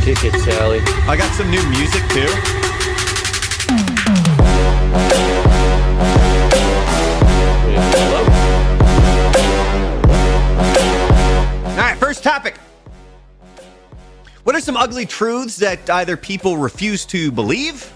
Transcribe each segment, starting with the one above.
Kick it, Sally. I got some new music too. All right, first topic. What are some ugly truths that either people refuse to believe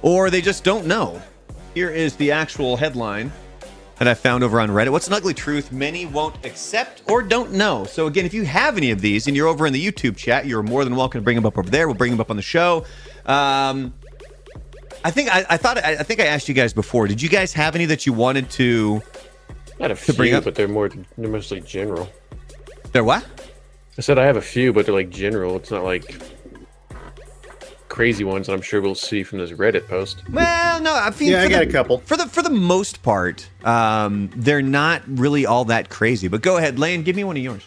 or they just don't know? Here is the actual headline that I found over on Reddit. What's an ugly truth many won't accept or don't know? So again, if you have any of these and you're over in the YouTube chat, you're more than welcome to bring them up over there. We'll bring them up on the show. I think I asked you guys before. Did you guys have any that you wanted to? I had a few, bring up? but they're mostly general. They're what? I said I have a few, but they're like general. It's not like crazy ones that I'm sure we'll see from this Reddit post. Well, no, I mean, I got a couple. For the most part, they're not really all that crazy. But go ahead, Lane, give me one of yours.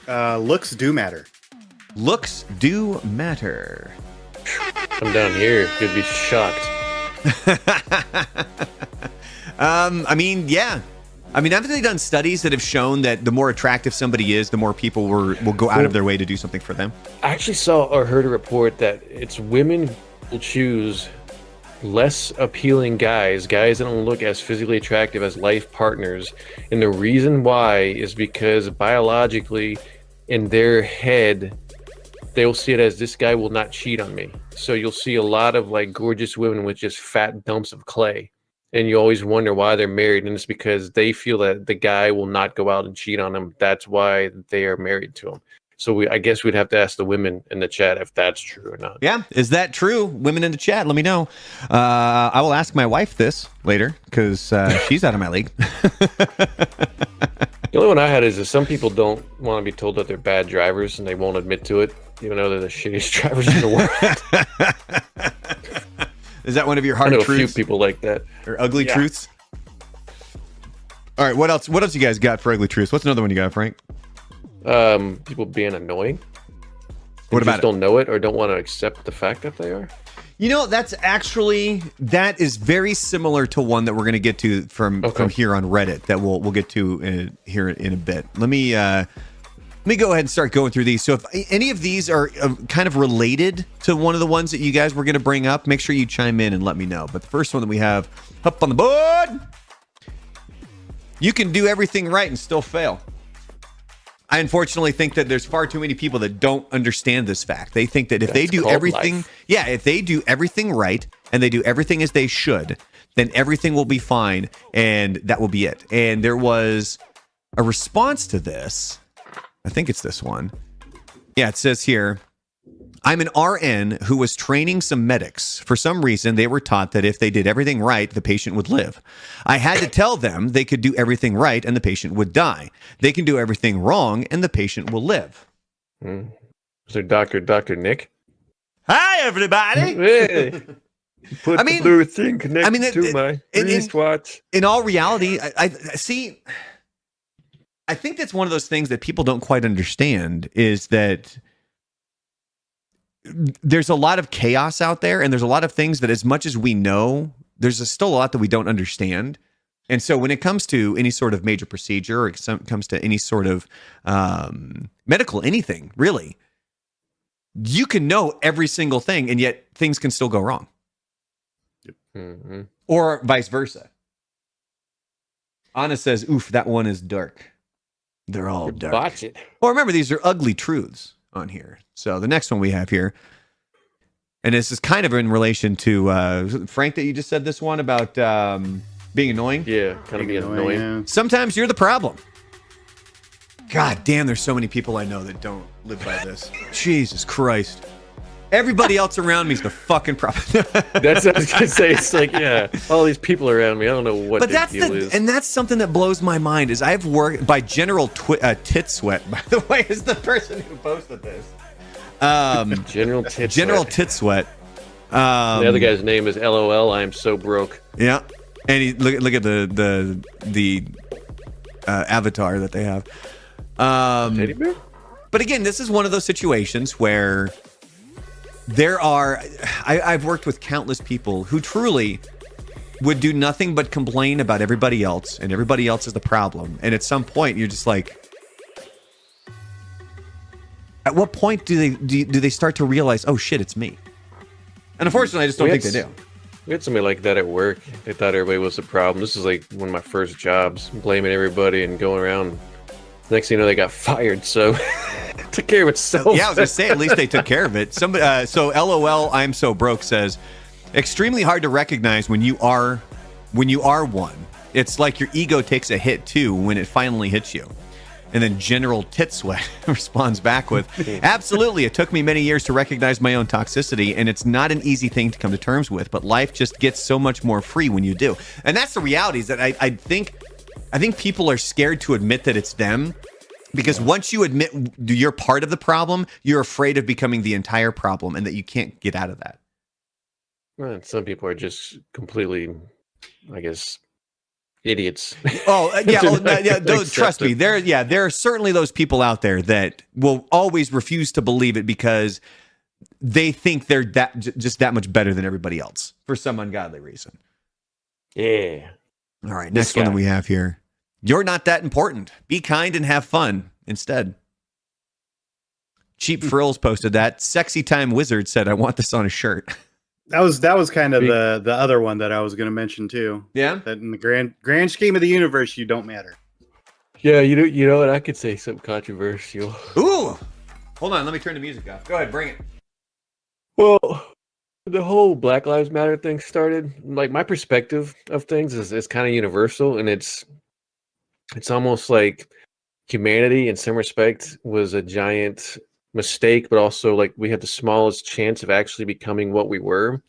Looks do matter. Looks do matter. I'm down here. Could be shocked. I mean, yeah. I mean, haven't they done studies that have shown that the more attractive somebody is, the more people will go out of their way to do something for them? I actually saw or heard a report that it's women will choose less appealing guys that don't look as physically attractive as life partners. And the reason why is because biologically, in their head, they'll see it as this guy will not cheat on me. So you'll see a lot of like gorgeous women with just fat dumps of clay. And you always wonder why they're married, and it's because they feel that the guy will not go out and cheat on them. That's why they are married to him. So I guess we'd have to ask the women in the chat if that's true or not. Yeah, is that true? Women in the chat, let me know. I will ask my wife this later because she's out of my league. The only one I had is that some people don't want to be told that they're bad drivers, and they won't admit to it, even though they're the shittiest drivers in the world. Is that one of your I hard know truths? a few people like that. Or ugly truths? All right, what else? What else you guys got for ugly truths? What's another one you got, Frank? People being annoying. What about just don't know it or don't want to accept the fact that they are. You know, that is very similar to one that we're going to get to from here on Reddit that we'll get to here in a bit. Let me go ahead and start going through these. So if any of these are kind of related to one of the ones that you guys were going to bring up, make sure you chime in and let me know. But the first one that we have up on the board, you can do everything right and still fail. I unfortunately think that there's far too many people that don't understand this fact. They think that if they do everything, if they do everything right and they do everything as they should, then everything will be fine and that will be it. And there was a response to this. I think it's this one. Yeah, it says here, I'm an RN who was training some medics. For some reason, they were taught that if they did everything right, the patient would live. I had to tell them they could do everything right and the patient would die. They can do everything wrong and the patient will live. Is there Dr. Nick? Hi, everybody. Hey, put the blue thing connected to my wristwatch. In all reality, I see... I think that's one of those things that people don't quite understand is that there's a lot of chaos out there and there's a lot of things that as much as we know, there's still a lot that we don't understand. And so when it comes to any sort of major procedure or it comes to any sort of medical anything, really, you can know every single thing and yet things can still go wrong. Mm-hmm. Or vice versa. Anna says, oof, that one is dark. They're all dark. Watch it. Well, remember, these are ugly truths on here. So the next one we have here, and this is kind of in relation to Frank that you just said this one about being annoying. Yeah, kind of being annoying. Yeah. Sometimes you're the problem. God damn, there's so many people I know that don't live by this. Jesus Christ. Everybody else around me is the fucking problem. That's what I was going to say. It's like, yeah, all these people around me, I don't know what their deal is. And that's something that blows my mind is I've worked by General Tit Sweat, by the way, is the person who posted this. General Tit Sweat. The other guy's name is LOL, I am so broke. Yeah. And he, look at the avatar that they have. Teddy bear? But again, this is one of those situations where I've worked with countless people who truly would do nothing but complain about everybody else, and everybody else is the problem. And at some point, you're just like, At what point do they start to realize, oh shit, it's me? And unfortunately, I just don't think they do. We had somebody like that at work. They thought everybody was the problem. This is like one of my first jobs, blaming everybody and going around. Next thing you know, they got fired. So took care of itself. Yeah, I was gonna say, at least they took care of it. Somebody, so LOL, I'm so broke says, extremely hard to recognize when you are one. It's like your ego takes a hit too when it finally hits you. And then General Tit Sweat responds back with, absolutely, it took me many years to recognize my own toxicity, and it's not an easy thing to come to terms with, but life just gets so much more free when you do. And that's the reality, is that I think people are scared to admit that it's them, because once you admit you're part of the problem, you're afraid of becoming the entire problem and that you can't get out of that. Well, some people are just completely, I guess, idiots. Oh, yeah. Trust me. There are certainly those people out there that will always refuse to believe it because they think they're that much better than everybody else for some ungodly reason. Yeah. All right. Next one that we have here. You're not that important. Be kind and have fun instead. Cheap Frills posted that. Sexy Time Wizard said, I want this on a shirt. That was kind of the other one that I was going to mention too. Yeah. That in the grand scheme of the universe, you don't matter. Yeah, you know what? I could say something controversial. Ooh. Hold on, let me turn the music off. Go ahead, bring it. Well, the whole Black Lives Matter thing started. Like, my perspective of things is kind of universal, and it's almost like humanity in some respect was a giant mistake, but also like we had the smallest chance of actually becoming what we were.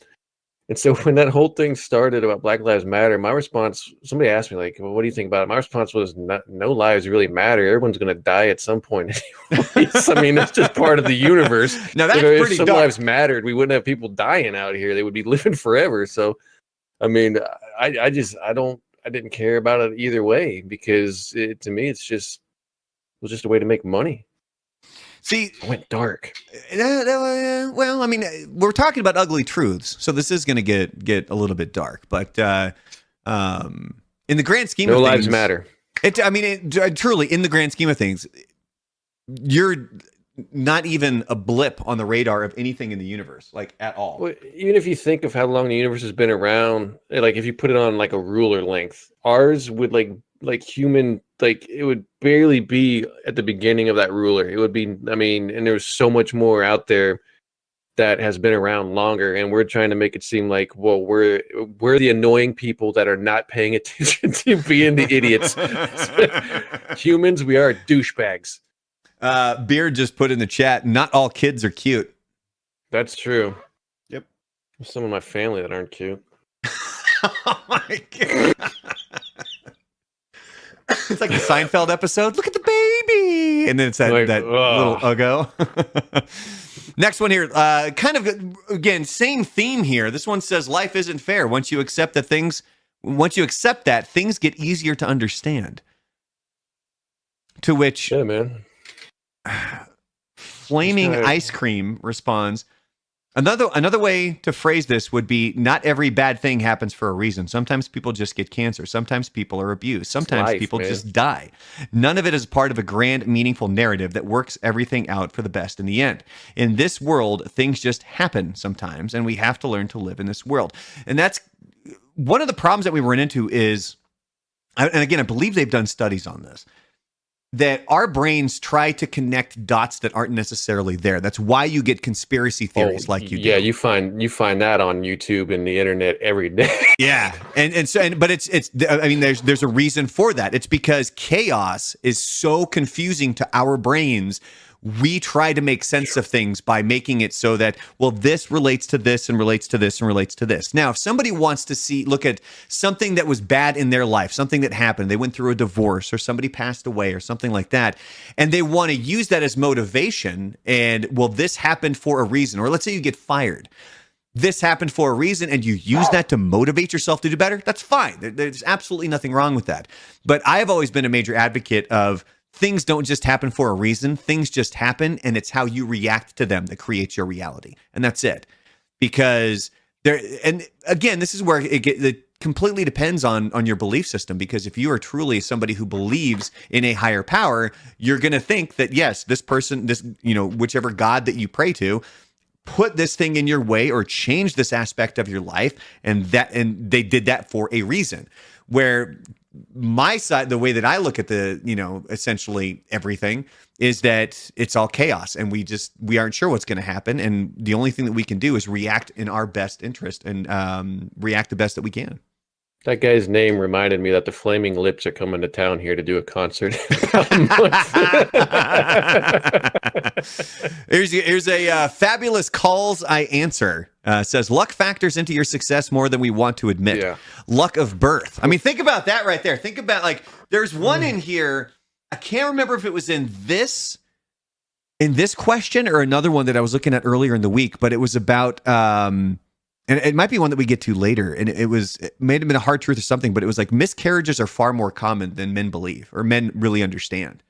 And so when that whole thing started about Black Lives Matter, my response, somebody asked me like, well, what do you think about it? My response was, no lives really matter. Everyone's going to die at some point anyways. I mean, that's just part of the universe. Now that's pretty if some dark. lives mattered, we wouldn't have people dying out here. They would be living forever. So, I mean, I didn't care about it either way, because to me, it was just a way to make money. See, it went dark. Well, I mean, we're talking about ugly truths, so this is going to get a little bit dark. But in the grand scheme of things, no lives matter. Truly, in the grand scheme of things, you're not even a blip on the radar of anything in the universe, like at all. Well, even if you think of how long the universe has been around, like if you put it on like a ruler length, ours would like human, like it would barely be at the beginning of that ruler. It would be, I mean, and there's so much more out there that has been around longer, and we're trying to make it seem like, well, we're the annoying people that are not paying attention to being the idiots. Humans, we are douchebags. Beard just put in the chat, not all kids are cute. That's true. Yep. There's some of my family that aren't cute. Oh my God. It's like a Seinfeld episode. Look at the baby. And then it's that little uggo. Next one here. Kind of, again, same theme here. This one says, life isn't fair. Once you accept that, things get easier to understand. To which... Yeah, man. Flaming Ice Cream responds, another way to phrase this would be, not every bad thing happens for a reason. Sometimes people just get cancer. Sometimes people are abused. Sometimes people just die. None of it is part of a grand, meaningful narrative that works everything out for the best in the end. In this world, things just happen sometimes, and we have to learn to live in this world. And that's one of the problems that we run into is, and again, I believe they've done studies on this, that our brains try to connect dots that aren't necessarily there. That's why you get conspiracy theories like you do. Yeah, you find that on YouTube and the internet every day. Yeah, but it's I mean, there's a reason for that. It's because chaos is so confusing to our brains. We try to make sense of things by making it so that, well, this relates to this and relates to this and relates to this. Now, if somebody wants to look at something that was bad in their life, something that happened, they went through a divorce or somebody passed away or something like that, and they want to use that as motivation, and, well, this happened for a reason, or let's say you get fired. This happened for a reason, and you use that to motivate yourself to do better, that's fine. There's absolutely nothing wrong with that. But I've always been a major advocate of, things don't just happen for a reason. Things just happen, and it's how you react to them that creates your reality. And that's it. Because and again, this is where the completely depends on your belief system, because if you are truly somebody who believes in a higher power, you're going to think that, yes, this person, this, whichever God that you pray to, put this thing in your way or change this aspect of your life, and they did that for a reason. Where my side, the way that I look at the, essentially everything, is that it's all chaos, and we aren't sure what's going to happen, and the only thing that we can do is react in our best interest and react the best that we can. That guy's name reminded me that the Flaming Lips are coming to town here to do a concert. Here's a fabulous calls I answer. Says, luck factors into your success more than we want to admit. Yeah. Luck of birth. I mean, think about that right there. Think about, like, there's one in here. I can't remember if it was in this question or another one that I was looking at earlier in the week, but it was about and it might be one that we get to later, and it may have been a hard truth or something, but it was like miscarriages are far more common than men believe, or men really understand.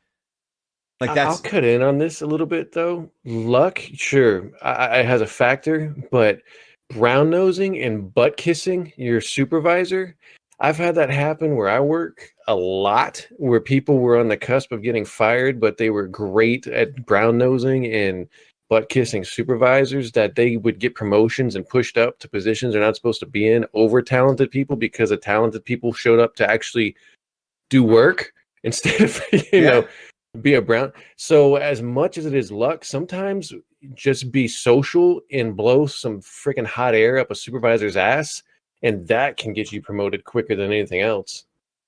Like, I'll cut in on this a little bit, though. Luck, sure, it has a factor, but brown nosing and butt kissing your supervisor, I've had that happen where I work a lot, where people were on the cusp of getting fired, but they were great at brown nosing and butt kissing supervisors, that they would get promotions and pushed up to positions they're not supposed to be in over talented people, because the talented people showed up to actually do work instead of, be a brown. So as much as it is luck, sometimes just be social and blow some freaking hot air up a supervisor's ass, and that can get you promoted quicker than anything else.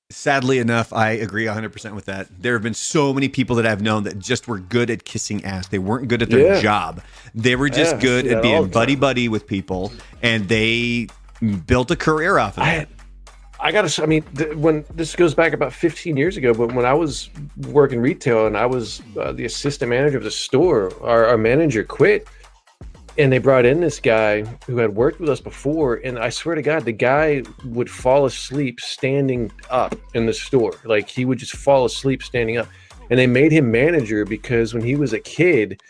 Sadly enough, I agree 100% with that. There have been so many people that I've known that just were good at kissing ass. They weren't good at their job. They were just good at being buddy-buddy with people, and they built a career off of that. When this goes back about 15 years ago, but when I was working retail and I was the assistant manager of the store, our manager quit. And they brought in this guy who had worked with us before, and I swear to God, the guy would fall asleep standing up in the store. Like, he would just fall asleep standing up. And they made him manager because when he was a kid,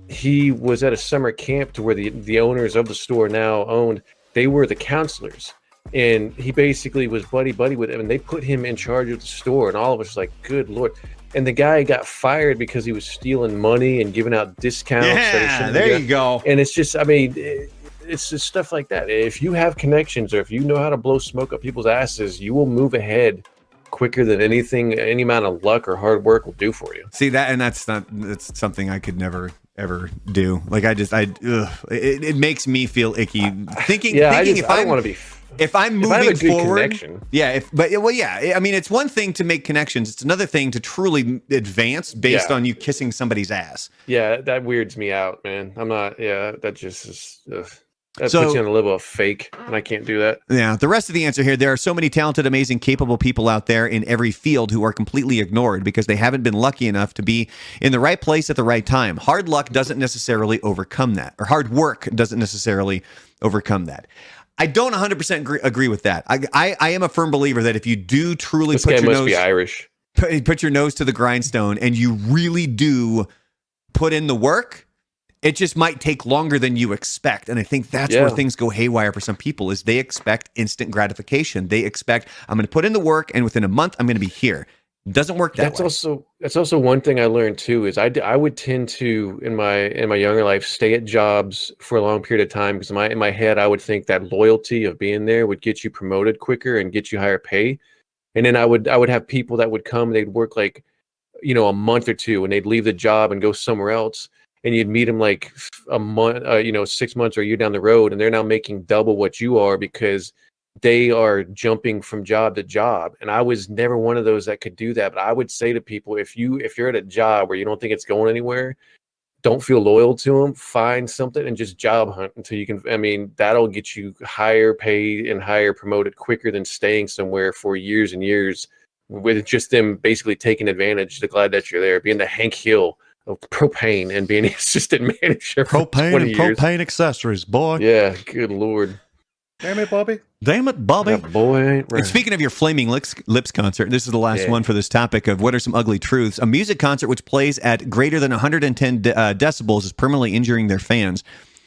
he was at a summer camp to where the owners of the store now owned. They were the counselors. And he basically was buddy-buddy with them, and they put him in charge of the store. And all of us were like, good Lord. And the guy got fired because he was stealing money and giving out discounts. Yeah, there you go. And it's just, it's just stuff like that. If you have connections, or if you know how to blow smoke up people's asses, you will move ahead quicker than any amount of luck or hard work will do for you. See that, and that's something I could never ever do. Like, it makes me feel icky thinking if I want to be. If I'm moving forward, it's one thing to make connections. It's another thing to truly advance based on you kissing somebody's ass. Yeah, that weirds me out, man. I'm not. Yeah, that just is. That puts you on a level of fake, and I can't do that. Yeah, the rest of the answer here: there are so many talented, amazing, capable people out there in every field who are completely ignored because they haven't been lucky enough to be in the right place at the right time. Hard luck doesn't necessarily overcome that, or hard work doesn't necessarily overcome that. I don't 100% agree with that. I am a firm believer that if you do truly put your nose to the grindstone, and you really do put in the work, it just might take longer than you expect. And I think that's where things go haywire for some people, is they expect instant gratification. They expect, I'm going to put in the work, and within a month, I'm going to be here. It doesn't work that way. That's also one thing I learned too, is I would tend to, in my younger life, stay at jobs for a long period of time, because in my head I would think that loyalty of being there would get you promoted quicker and get you higher pay. And then I would have people that would come, they'd work like, a month or two, and they'd leave the job and go somewhere else, and you'd meet them like a month, 6 months or a year down the road, and they're now making double what you are because they are jumping from job to job. And I was never one of those that could do that. But I would say to people, if you're at a job where you don't think it's going anywhere, don't feel loyal to them. Find something and just job hunt until you can. That'll get you higher paid and higher promoted quicker than staying somewhere for years and years with just them basically taking advantage. They're glad that you're there, being the Hank Hill of propane and being the assistant manager for 20 years. Propane accessories, boy. Yeah, good Lord. Damn it, Bobby. That boy ain't right. And speaking of your Flaming Lips concert, this is the last one for this topic of what are some ugly truths. A music concert which plays at greater than 110 decibels is permanently injuring their fans.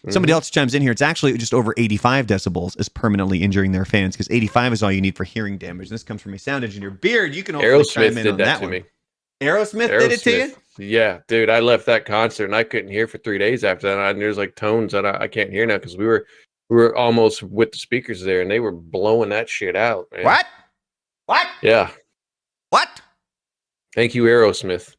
Somebody else chimes in here. It's actually just over 85 decibels is permanently injuring their fans because 85 is all you need for hearing damage. And this comes from a sound engineer. Beard, you can also chime in on that one. Aerosmith did it to you? Yeah, dude. I left that concert and I couldn't hear for 3 days after that. And there's like tones that I can't hear now because we were almost with the speakers there and they were blowing that shit out. Man. What? Yeah. What? Thank you, Aerosmith.